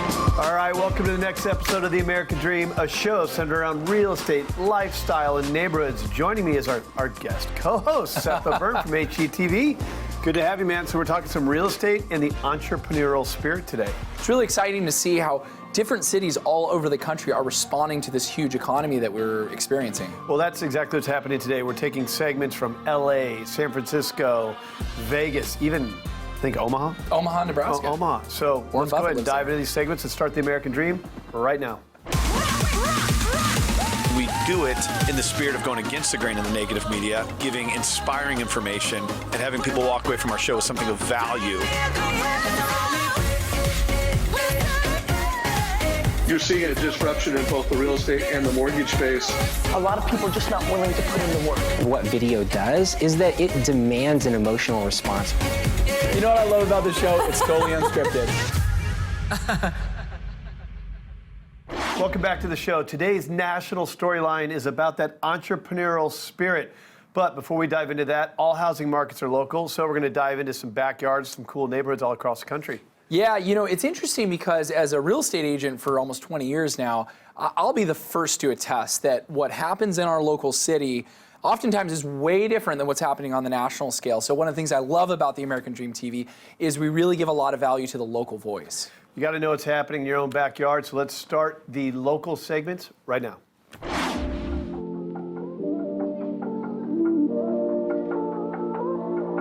All right, welcome to the next episode of The American Dream, a show centered around real estate, lifestyle, and neighborhoods. Joining me is our guest co-host, Seth O'Byrne from HGTV. Good to have you, man. So we're talking some real estate and the entrepreneurial spirit today. It's really exciting to see how different cities all over the country are responding to this huge economy that we're experiencing. Well, that's exactly what's happening today. We're taking segments from LA, San Francisco, Vegas, even I think Omaha. Omaha, Nebraska. Omaha. So let's go ahead and dive into these segments and start the American Dream right now. We do it in the spirit of going against the grain of the negative media, giving inspiring information, and having people walk away from our show with something of value. You're seeing a disruption in both the real estate and the mortgage space. A lot of people are just not willing to put in the work. What video does is that it demands an emotional response. You know what I love about this show? It's totally unscripted. Welcome back to the show. Today's national storyline is about that entrepreneurial spirit. But before we dive into that, all housing markets are local, so we're going to dive into some backyards, some cool neighborhoods all across the country. Yeah, you know, it's interesting because as a real estate agent for almost 20 years now, I'll be the first to attest that what happens in our local city oftentimes is way different than what's happening on the national scale. So one of the things I love about the American Dream TV is we really give a lot of value to the local voice. You got to know what's happening in your own backyard, so let's start the local segments right now.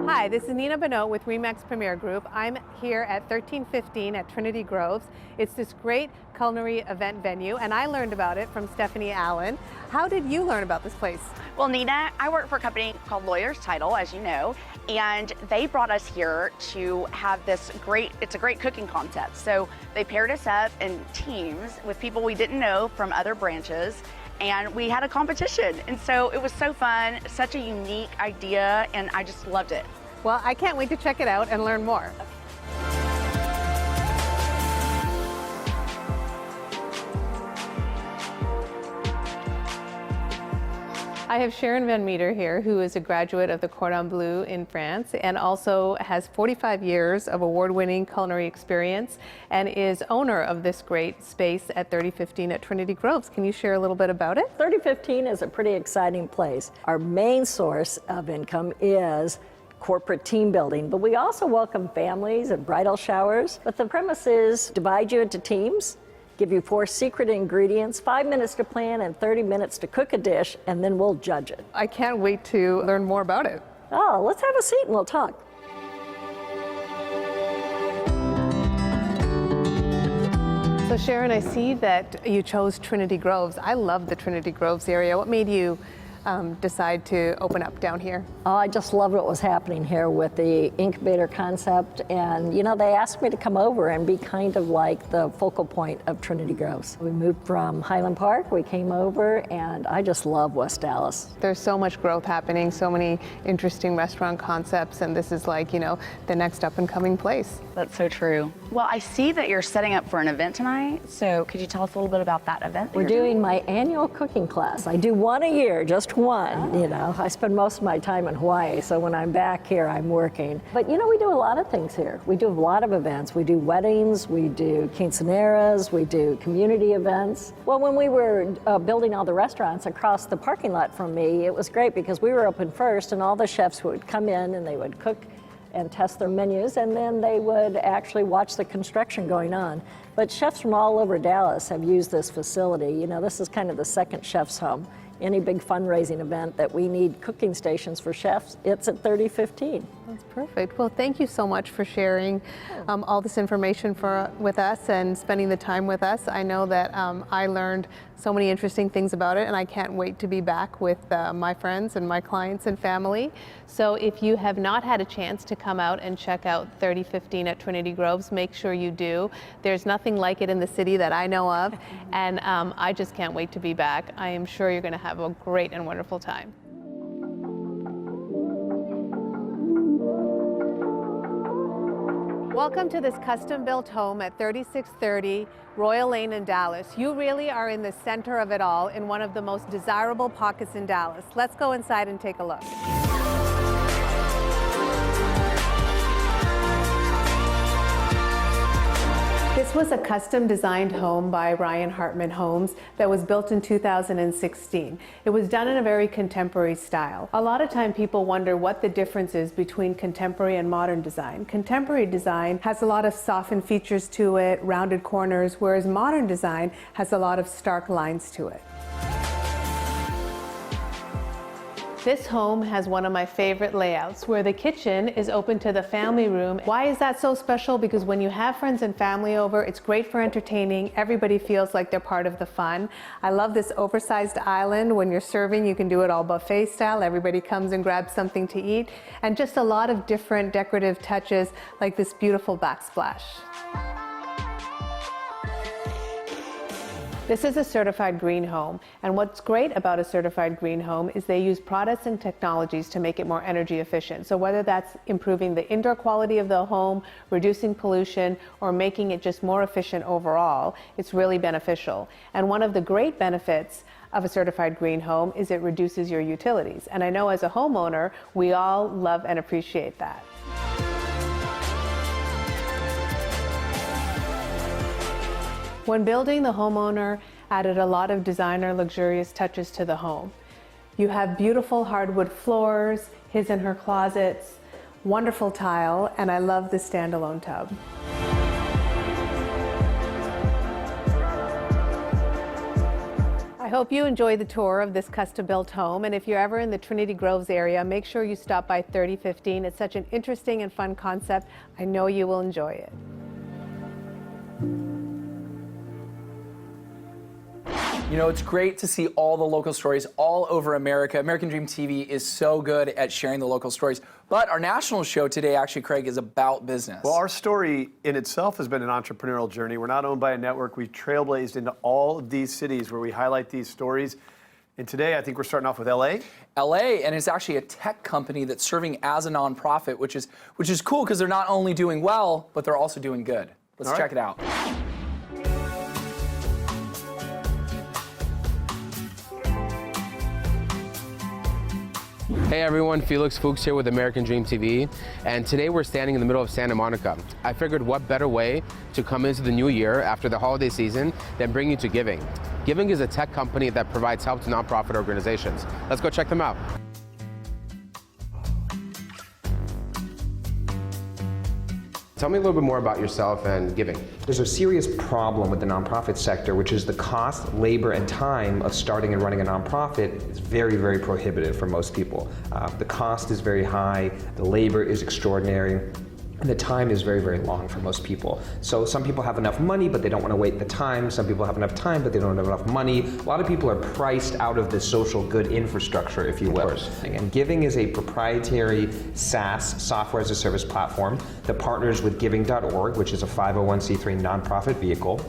Hi, this is Nina Bhanot with Remax Premier Group. I'm here at 1315 at Trinity Groves. It's this great culinary event venue, and I learned about it from Stephanie Allen. How did you learn about this place? Well, Nina, I work for a company called Lawyers Title, as you know, and they brought us here to have this it's a great cooking contest. So they paired us up in teams with people we didn't know from other branches, and we had a competition. And so it was so fun, such a unique idea, and I just loved it. Well, I can't wait to check it out and learn more. I have Sharon Van Meter here, who is a graduate of the Cordon Bleu in France and also has 45 years of award-winning culinary experience and is owner of this great space at 3015 at Trinity Groves. Can you share a little bit about it? 3015 is a pretty exciting place. Our main source of income is corporate team building, but we also welcome families and bridal showers. But the premise is divide you into teams, give you 4 secret ingredients, 5 minutes to plan and 30 minutes to cook a dish, and then we'll judge it. I can't wait to learn more about it. Oh, let's have a seat and we'll talk. So Sharon, I see that you chose Trinity Groves. I love the Trinity Groves area. What made you decide to open up down here? Oh, I just loved what was happening here with the incubator concept, and you know, they asked me to come over and be kind of like the focal point of Trinity Groves. We moved from Highland Park, we came over, and I just love West Dallas. There's so much growth happening, so many interesting restaurant concepts, and this is like, you know, the next up and coming place. That's so true. Well, I see that you're setting up for an event tonight, so could you tell us a little bit about that event? We're doing my annual cooking class. I do one a year, just one, you know. I spend most of my time in Hawaii, so when I'm back here, I'm working. But you know, we do a lot of things here. We do a lot of events. We do weddings, we do quinceaneras, we do community events. Well, when we were building all the restaurants across the parking lot from me, it was great because we were open first and all the chefs would come in and they would cook and test their menus, and then they would actually watch the construction going on. But chefs from all over Dallas have used this facility. You know, this is kind of the second chef's home. Any big fundraising event that we need cooking stations for chefs, it's at 3015. That's perfect. Well, thank you so much for sharing all this information with us and spending the time with us. I know that I learned so many interesting things about it, and I can't wait to be back with my friends and my clients and family. So if you have not had a chance to come out and check out 3015 at Trinity Groves, make sure you do. There's nothing like it in the city that I know of, and I just can't wait to be back. I am sure you're going to have a great and wonderful time. Welcome to this custom-built home at 3630 Royal Lane in Dallas. You really are in the center of it all in one of the most desirable pockets in Dallas. Let's go inside and take a look. This This was a custom designed home by Ryan Hartman Homes that was built in 2016. It was done in a very contemporary style. A lot of time people wonder what the difference is between contemporary and modern design. Contemporary design has a lot of softened features to it, rounded corners, whereas modern design has a lot of stark lines to it. This home has one of my favorite layouts where the kitchen is open to the family room. Why is that so special? Because when you have friends and family over, it's great for entertaining. Everybody feels like they're part of the fun. I love this oversized island. When you're serving, you can do it all buffet style. Everybody comes and grabs something to eat. And just a lot of different decorative touches like this beautiful backsplash. This is a certified green home, and what's great about a certified green home is they use products and technologies to make it more energy efficient. So whether that's improving the indoor quality of the home, reducing pollution, or making it just more efficient overall, it's really beneficial. And one of the great benefits of a certified green home is it reduces your utilities. And I know as a homeowner, we all love and appreciate that. When building, the homeowner added a lot of designer, luxurious touches to the home. You have beautiful hardwood floors, his and her closets, wonderful tile, and I love the standalone tub. I hope you enjoy the tour of this custom-built home, and if you're ever in the Trinity Groves area, make sure you stop by 3015. It's such an interesting and fun concept. I know you will enjoy it. You know, it's great to see all the local stories all over America. American Dream TV is so good at sharing the local stories. But our national show today, actually, Craig, is about business. Well, our story in itself has been an entrepreneurial journey. We're not owned by a network. We've trailblazed into all of these cities where we highlight these stories. And today, I think we're starting off with LA. LA, and it's actually a tech company that's serving as a nonprofit, which is cool because they're not only doing well, but they're also doing good. Let's check it out. Hey everyone, Felix Fuchs here with American Dream TV, and today we're standing in the middle of Santa Monica. I figured what better way to come into the new year after the holiday season than bring you to Giving. Giving is a tech company that provides help to nonprofit organizations. Let's go check them out. Tell me a little bit more about yourself and Giving. There's a serious problem with the nonprofit sector, which is the cost, labor, and time of starting and running a nonprofit is very, very prohibitive for most people. The cost is very high, the labor is extraordinary, and the time is very, very long for most people. So some people have enough money, but they don't want to wait the time. Some people have enough time, but they don't have enough money. A lot of people are priced out of the social good infrastructure, if you will. Of course. And Giving is a proprietary SaaS, software as a service platform that partners with Giving.org, which is a 501c3 nonprofit vehicle,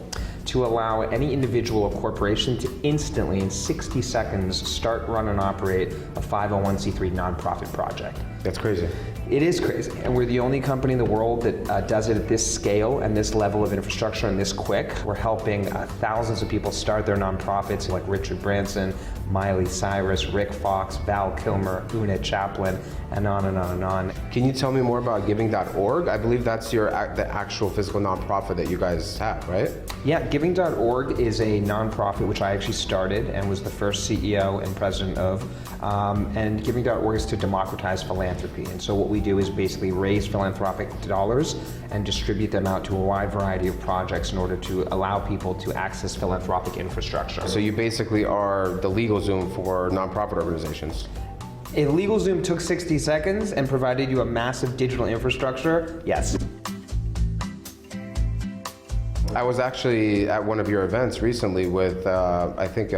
to allow any individual or corporation to instantly, in 60 seconds, start, run, and operate a 501c3 nonprofit project. That's crazy. It is crazy, and we're the only company in the world that does it at this scale and this level of infrastructure and this quick. We're helping thousands of people start their nonprofits like Richard Branson, Miley Cyrus, Rick Fox, Val Kilmer, Una Chaplin, and on and on and on. Can you tell me more about Giving.org? I believe that's the actual physical nonprofit that you guys have, right? Yeah, Giving.org is a nonprofit which I actually started and was the first CEO and president of. And Giving.org is to democratize philanthropy. And so what we do is basically raise philanthropic dollars and distribute them out to a wide variety of projects in order to allow people to access philanthropic infrastructure. So you basically are the LegalZoom for nonprofit organizations. If LegalZoom took 60 seconds and provided you a massive digital infrastructure, yes. I was actually at one of your events recently with, I think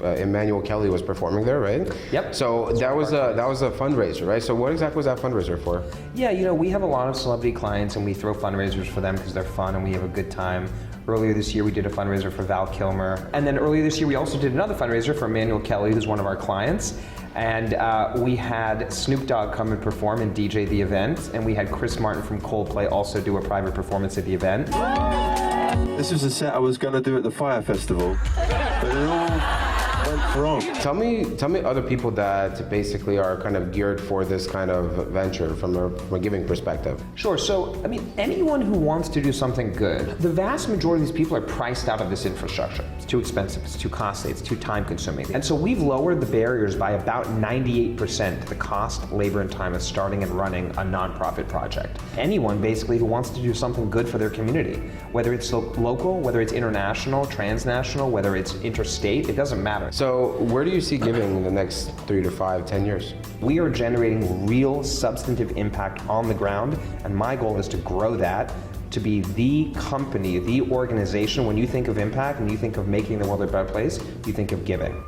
Emmanuel Kelly was performing there, right? Yep. So that was a fundraiser, right? So what exactly was that fundraiser for? Yeah, you know, we have a lot of celebrity clients and we throw fundraisers for them because they're fun and we have a good time. Earlier this year, we did a fundraiser for Val Kilmer. And then earlier this year, we also did another fundraiser for Emmanuel Kelly, who's one of our clients. And we had Snoop Dogg come and perform and DJ the event. And we had Chris Martin from Coldplay also do a private performance at the event. This was a set I was going to do at the Fire Festival, but went wrong. Tell me other people that basically are kind of geared for this kind of venture from a giving perspective. Sure. So, I mean, anyone who wants to do something good, the vast majority of these people are priced out of this infrastructure. It's too expensive, it's too costly, it's too time consuming. And so we've lowered the barriers by about 98% to the cost, labor, and time of starting and running a nonprofit project. Anyone basically who wants to do something good for their community, whether it's local, whether it's international, transnational, whether it's interstate, it doesn't matter. So where do you see giving in the next 3 to 5, 10 years? We are generating real substantive impact on the ground, and my goal is to grow that to be the company, the organization. When you think of impact and you think of making the world a better place, you think of giving.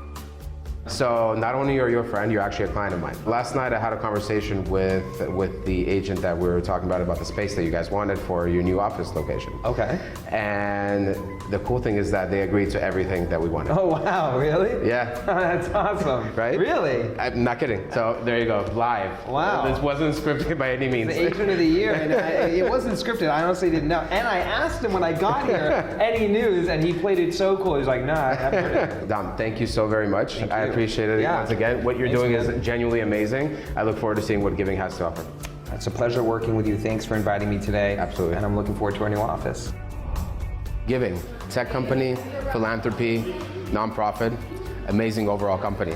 So not only are you a friend, you're actually a client of mine. Last night I had a conversation with the agent that we were talking about the space that you guys wanted for your new office location. Okay. And the cool thing is that they agreed to everything that we wanted. Oh wow, really? Yeah. That's awesome. Right? Really? I'm not kidding. So there you go, live. Wow. This wasn't scripted by any means. The agent of the year, and it wasn't scripted. I honestly didn't know. And I asked him when I got here any news, and he played it so cool. He's like, nah, I haven't heard it. Dom, thank you so very much. I appreciate it once again. What you're doing is genuinely amazing. I look forward to seeing what giving has to offer. It's a pleasure working with you. Thanks for inviting me today. Absolutely. And I'm looking forward to our new office. Giving, tech company, philanthropy, nonprofit, amazing overall company.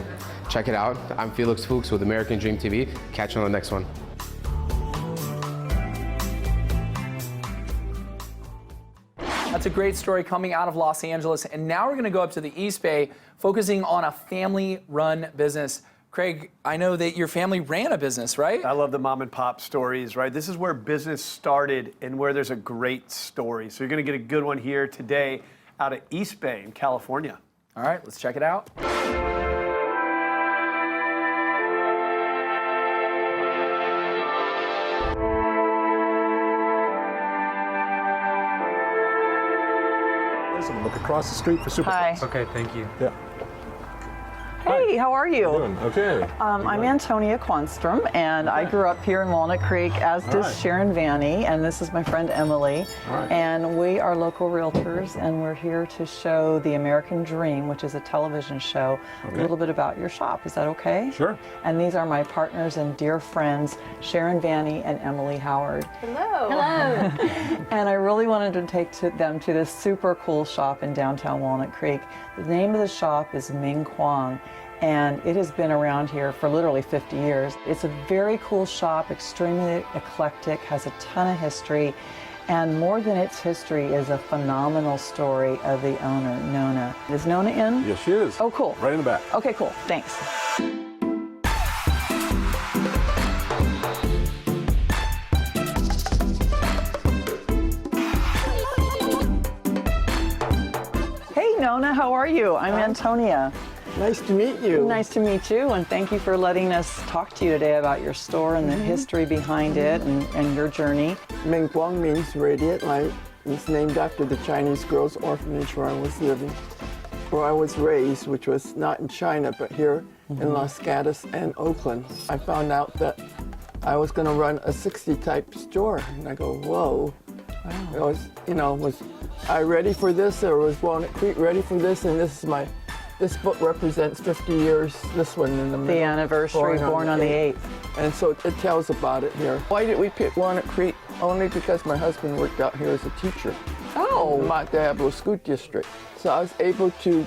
Check it out. I'm Felix Fuchs with American Dream TV. Catch you on the next one. That's a great story coming out of Los Angeles. And now we're going to go up to the East Bay, focusing on a family-run business. Craig, I know that your family ran a business, right? I love the mom and pop stories, right? This is where business started and where there's a great story. So you're going to get a good one here today out of East Bay in California. All right, let's check it out. Look across the street for Super. Hi. Okay, thank you. Yeah. Hey, how are you? Doing okay. I'm Antonia Quanstrom, and I grew up here in Walnut Creek, as does Sharon Vanny, and this is my friend Emily. And we are local realtors, and we're here to show the American Dream, which is a television show, a little bit about your shop. Is that okay? Sure. And these are my partners and dear friends, Sharon Vanny and Emily Howard. Hello. Hello. And I really wanted to take them to this super cool shop in downtown Walnut Creek. The name of the shop is Ming Kwang, and it has been around here for literally 50 years. It's a very cool shop, extremely eclectic, has a ton of history, and more than its history is a phenomenal story of the owner, Nona. Is Nona in? Yes, she is. Oh, cool. Right in the back. Okay, cool. Thanks. Nona, how are you? I'm Antonia. Nice to meet you. Nice to meet you, and thank you for letting us talk to you today about your store and the history behind it and your journey. Ming Kwang means radiant light. It's named after the Chinese girls' orphanage where I was living, where I was raised, which was not in China, but here in Los Gatos and Oakland. I found out that I was going to run a 60-type store, and I go, whoa. Wow. Was I ready for this, or was Walnut Creek ready for this? And this book represents 50 years, this one in the middle. The anniversary, born on the 8th. And so it tells about it here. Why did we pick Walnut Creek? Only because my husband worked out here as a teacher. Oh. In the Diablo School District. So I was able to,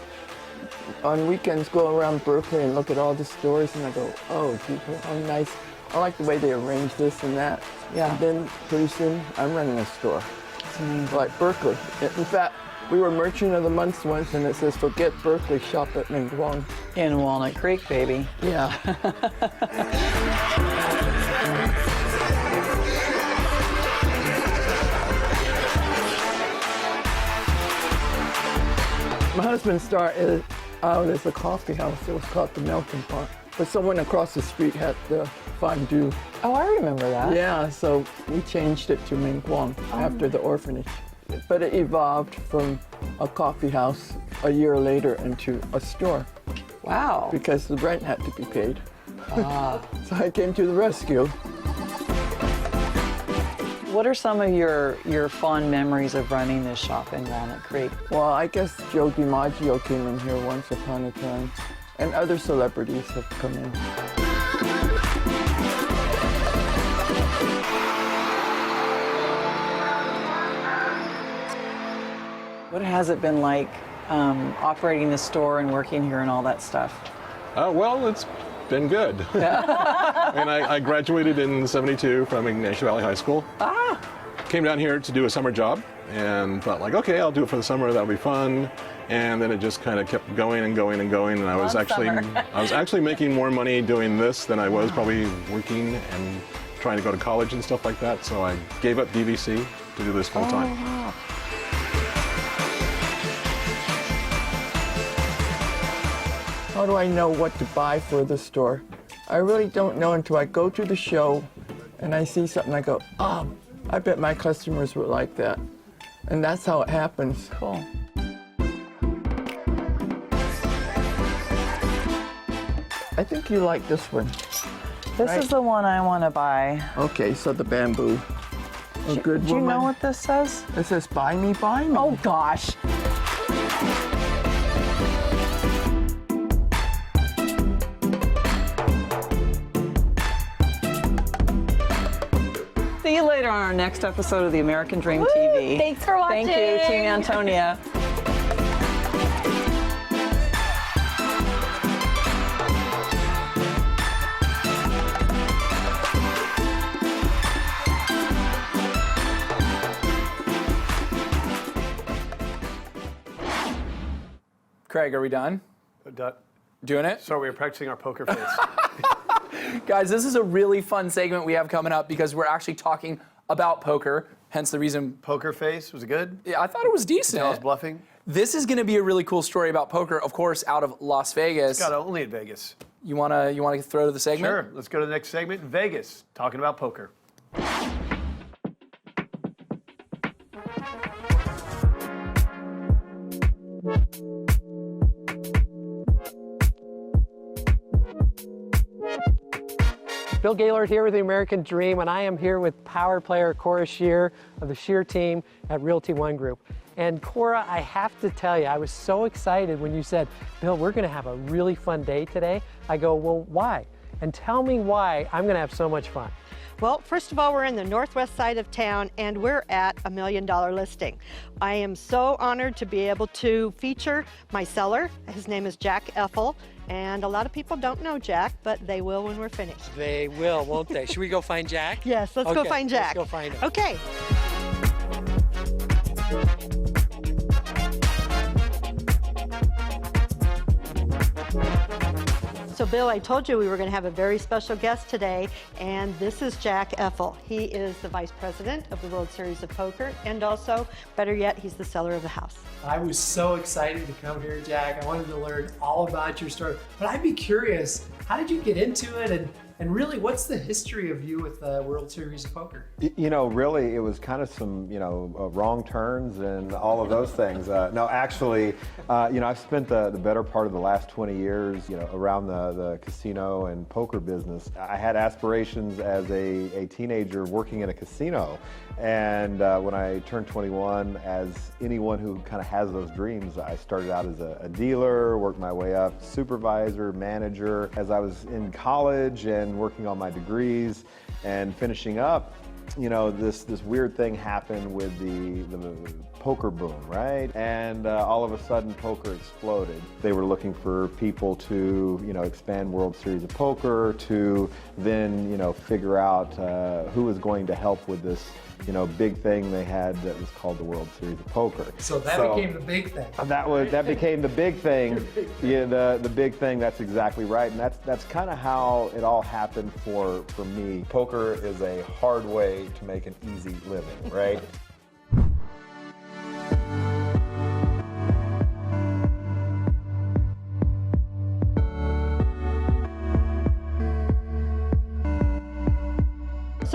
on weekends, go around Berkeley and look at all the stores, and I go, oh, people, how nice. I like the way they arrange this and that. Yeah. And then pretty soon, I'm running a store. Like Berkeley. In fact, we were Merchant of the Month once, and it says, forget Berkeley, shop at Ming Kwang. In Walnut Creek, baby. Yeah. My husband started out as a coffee house. It was called the Melting Pot. But someone across the street had the fondue. Oh, I remember that. Yeah, so we changed it to Ming Kwang after the orphanage. But it evolved from a coffee house a year later into a store. Wow. Because the rent had to be paid. So I came to the rescue. What are some of your fond memories of running this shop in Walnut Creek? Well, I guess Joe DiMaggio came in here once upon a time, and other celebrities have come in. What has it been like operating the store and working here and all that stuff? Well, it's been good. And I graduated in '72 from Ignacio Valley High School. Came down here to do a summer job and thought like, okay, I'll do it for the summer, that'll be fun. And then it just kind of kept going and going and going, and I was actually making more money doing this than I was probably working and trying to go to college and stuff like that. So I gave up DVC to do this full time. Wow. How do I know what to buy for the store? I really don't know until I go to the show and I see something, I go, oh, I bet my customers would like that. And that's how it happens. Cool. I think you like this one. This is the one I want to buy. Okay, so the bamboo. A good woman. Do you know what this says? It says, buy me, buy me. Oh, gosh. See you later on our next episode of the American Dream TV. Thanks for watching. Thank you, Team Antonia. Craig, are we done? Doing it? So we were practicing our poker face. Guys, this is a really fun segment we have coming up because we're actually talking about poker, hence the reason. Poker face, was it good? Yeah, I thought it was decent. I was bluffing. This is going to be a really cool story about poker, of course, out of Las Vegas. It's got only in Vegas. You wanna throw to the segment? Sure, let's go to the next segment in Vegas, talking about poker. Bill Gaylord here with the American Dream, and I am here with power player Cora Shear of the Shear team at Realty One Group. And Cora, I have to tell you, I was so excited when you said, Bill, we're gonna have a really fun day today. I go, well, why? And tell me why I'm gonna have so much fun. Well, first of all, we're in the northwest side of town and we're at $1 million listing. I am so honored to be able to feature my seller. His name is Jack Effel, and a lot of people don't know Jack, but they will when we're finished. They will, won't they? Should we go find Jack? Yes, let's go find Jack. Let's go find him. Okay. So Bill, I told you we were going to have a very special guest today, and this is Jack Effel. He is the vice president of the World Series of Poker, and also, better yet, he's the seller of the house. I was so excited to come here, Jack. I wanted to learn all about your story, but I'd be curious, how did you get into it, and really, what's the history of you with the World Series of Poker? You know, really, it was kind of some, wrong turns and all of those things. No, actually, I've spent the better part of the last 20 years, around the casino and poker business. I had aspirations as a teenager working in a casino. And when I turned 21, as anyone who kind of has those dreams, I started out as a dealer, worked my way up, supervisor, manager. As I was in college and working on my degrees and finishing up, this weird thing happened with the poker boom, right? And all of a sudden, poker exploded. They were looking for people to, expand World Series of Poker, to then, figure out who was going to help with this, big thing they had that was called the World Series of Poker. So that became the big thing. That became the big thing. Yeah, the big thing. That's exactly right, and that's kind of how it all happened for me. Poker is a hard way to make an easy living, right?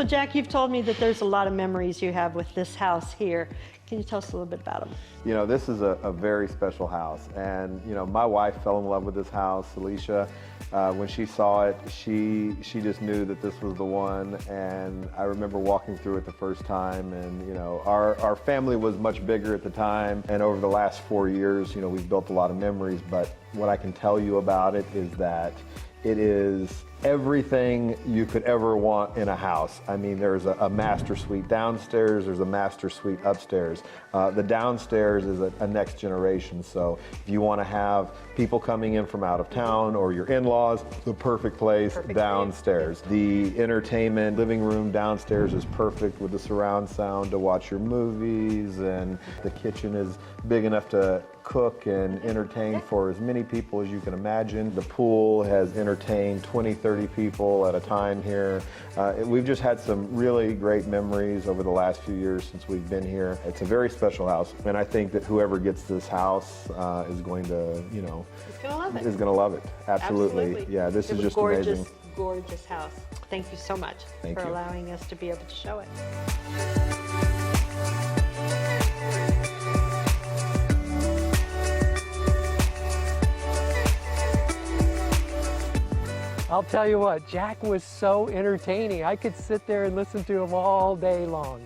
So Jack, you've told me that there's a lot of memories you have with this house here. Can you tell us a little bit about them? You know, this is a very special house, and you know, my wife fell in love with this house, Alicia. When she saw it, she just knew that this was the one, and I remember walking through it the first time, and you know, our family was much bigger at the time, and over the last 4 years, you know, we've built a lot of memories, but what I can tell you about it is that it is everything you could ever want in a house. I mean, there's a master suite downstairs, there's a master suite upstairs. The downstairs is a next generation, so if you want to have people coming in from out of town or your in-laws, the perfect place downstairs. The entertainment living room downstairs is perfect with the surround sound to watch your movies, and the kitchen is big enough to cook and entertain for as many people as you can imagine. The pool has entertained 20, 30 people at a time here. We've just had some really great memories over the last few years since we've been here. It's a very special house, and I think that whoever gets this house is going to, you know, is going to love it. Absolutely. Yeah, this is just amazing. Gorgeous house. Thank you so much for allowing us to be able to show it. I'll tell you what, Jack was so entertaining. I could sit there and listen to him all day long.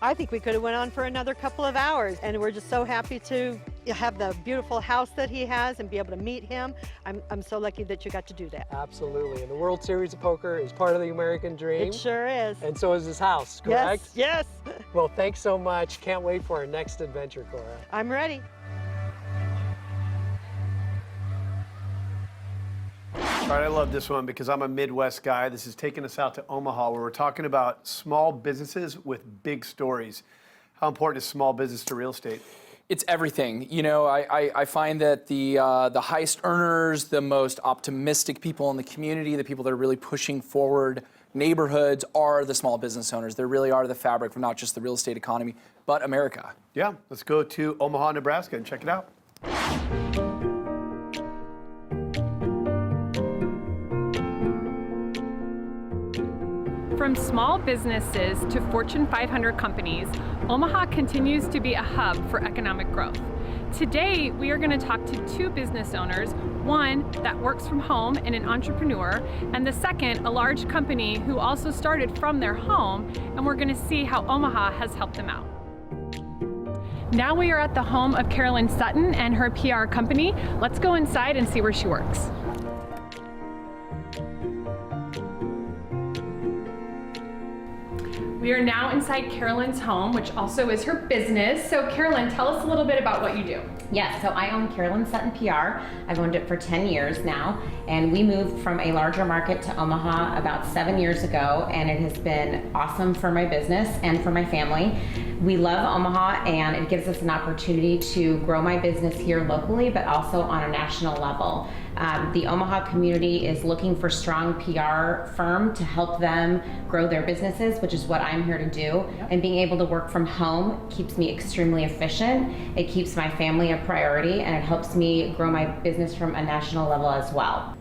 I think we could have went on for another couple of hours, and we're just so happy to have the beautiful house that he has and be able to meet him. I'm so lucky that you got to do that. Absolutely, and the World Series of Poker is part of the American dream. It sure is. And so is his house, correct? Yes, yes. Well, thanks so much. Can't wait for our next adventure, Cora. I'm ready. All right, I love this one because I'm a Midwest guy. This is taking us out to Omaha, where we're talking about small businesses with big stories. How important is small business to real estate? It's everything. You know, I find that the highest earners, the most optimistic people in the community, the people that are really pushing forward neighborhoods are the small business owners. They really are the fabric of not just the real estate economy, but America. Yeah, let's go to Omaha, Nebraska and check it out. From small businesses to Fortune 500 companies, Omaha continues to be a hub for economic growth. Today, we are going to talk to two business owners, one that works from home and an entrepreneur, and the second, a large company who also started from their home, and we're going to see how Omaha has helped them out. Now we are at the home of Carolyn Sutton and her PR company. Let's go inside and see where she works. We are now inside Carolyn's home, which also is her business. So Carolyn, tell us a little bit about what you do. Yes, so I own Carolyn Sutton PR. I've owned it for 10 years now, and we moved from a larger market to Omaha about 7 years ago, and it has been awesome for my business and for my family. We love Omaha, and it gives us an opportunity to grow my business here locally, but also on a national level. The Omaha community is looking for strong PR firm to help them grow their businesses, which is what I'm here to do. And being able to work from home keeps me extremely efficient. It keeps my family a priority, and it helps me grow my business from a national level as well.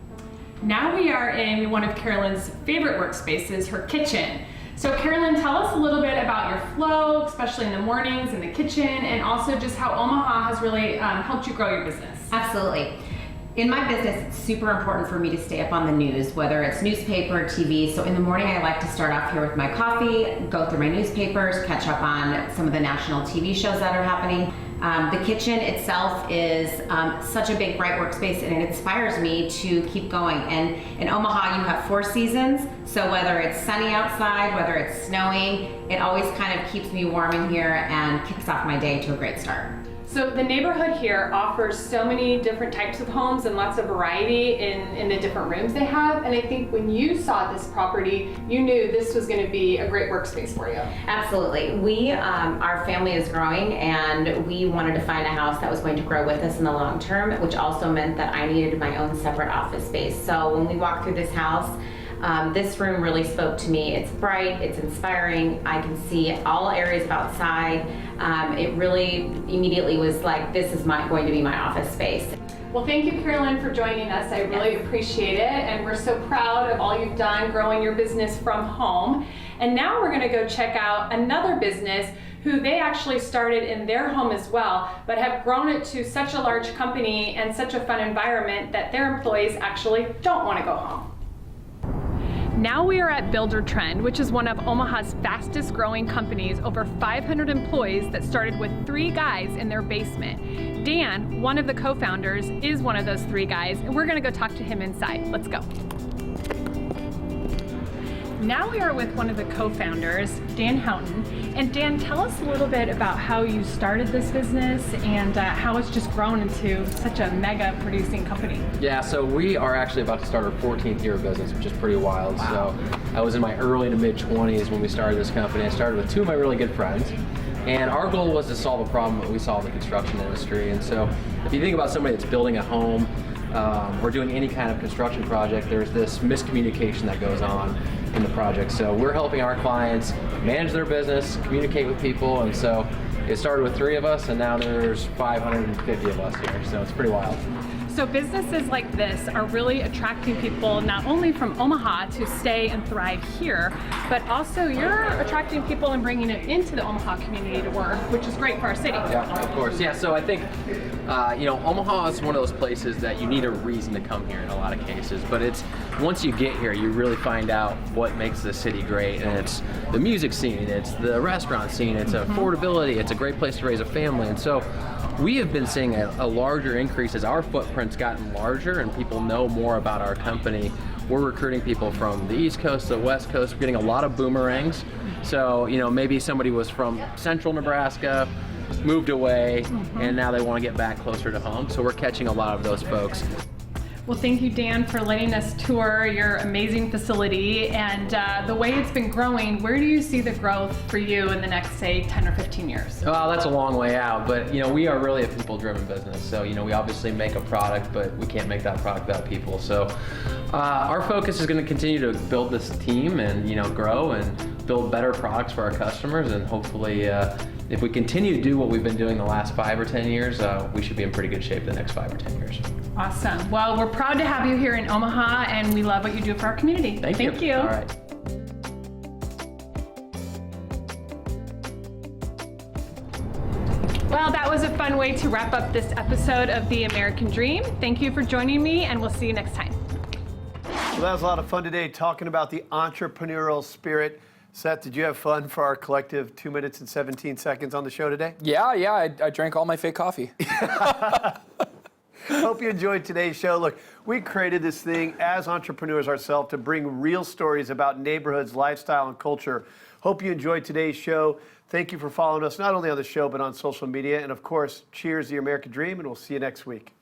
Now we are in one of Carolyn's favorite workspaces, her kitchen. So Carolyn, tell us a little bit about your flow, especially in the mornings in the kitchen, and also just how Omaha has really helped you grow your business. Absolutely. In my business, it's super important for me to stay up on the news, whether it's newspaper or TV. So in the morning, I like to start off here with my coffee, go through my newspapers, catch up on some of the national TV shows that are happening. The kitchen itself is such a big, bright workspace, and it inspires me to keep going. And in Omaha, you have 4 seasons. So whether it's sunny outside, whether it's snowing, it always kind of keeps me warm in here and kicks off my day to a great start. So the neighborhood here offers so many different types of homes and lots of variety in the different rooms they have. And I think when you saw this property, you knew this was going to be a great workspace for you. Absolutely. Our family is growing, and we wanted to find a house that was going to grow with us in the long term, which also meant that I needed my own separate office space. So when we walked through this house, this room really spoke to me. It's bright, it's inspiring. I can see all areas of outside. It really immediately was like, this is going to be my office space. Well, thank you, Carolyn, for joining us. I really appreciate it, and we're so proud of all you've done growing your business from home. And now we're gonna go check out another business who they actually started in their home as well, but have grown it to such a large company and such a fun environment that their employees actually don't wanna go home. Now we are at Builder Trend, which is one of Omaha's fastest growing companies, over 500 employees that started with 3 guys in their basement. Dan, one of the co-founders, is one of those 3 guys, and we're gonna go talk to him inside. Let's go. Now we are with one of the co-founders, Dan Houghton. And Dan, tell us a little bit about how you started this business and how it's just grown into such a mega producing company. Yeah, so we are actually about to start our 14th year of business, which is pretty wild. Wow. So I was in my early to mid 20s when we started this company. I started with 2 of my really good friends. And our goal was to solve a problem that we saw in the construction industry. And so if you think about somebody that's building a home or doing any kind of construction project, there's this miscommunication that goes on in the project. So we're helping our clients manage their business, communicate with people, and so it started with 3 of us, and now there's 550 of us here, so it's pretty wild. So businesses like this are really attracting people not only from Omaha to stay and thrive here, but also you're attracting people and bringing it into the Omaha community to work, which is great for our city. Yeah, of course. Yeah, so I think, Omaha is one of those places that you need a reason to come here in a lot of cases, but it's once you get here, you really find out what makes the city great, and it's the music scene, it's the restaurant scene, it's affordability, it's a great place to raise a family, and so we have been seeing a larger increase as our footprint's gotten larger and people know more about our company. We're recruiting people from the East Coast to the West Coast. We're getting a lot of boomerangs. So, maybe somebody was from central Nebraska, moved away, and now they want to get back closer to home. So we're catching a lot of those folks. Well, thank you, Dan, for letting us tour your amazing facility and the way it's been growing. Where do you see the growth for you in the next, say, 10 or 15 years? Well, that's a long way out, but we are really a people-driven business. So, we obviously make a product, but we can't make that product without people. So, our focus is going to continue to build this team and grow and build better products for our customers, and hopefully, if we continue to do what we've been doing the last 5 or 10 years, we should be in pretty good shape the next 5 or 10 years. Awesome. Well, we're proud to have you here in Omaha, and we love what you do for our community. Thank you. All right. Well, that was a fun way to wrap up this episode of The American Dream. Thank you for joining me, and we'll see you next time. Well, that was a lot of fun today talking about the entrepreneurial spirit. Seth, did you have fun for our collective 2 minutes and 17 seconds on the show today? Yeah, I drank all my fake coffee. Hope you enjoyed today's show. Look, we created this thing as entrepreneurs ourselves to bring real stories about neighborhoods, lifestyle, and culture. Hope you enjoyed today's show. Thank you for following us, not only on the show, but on social media. And of course, cheers the American Dream, and we'll see you next week.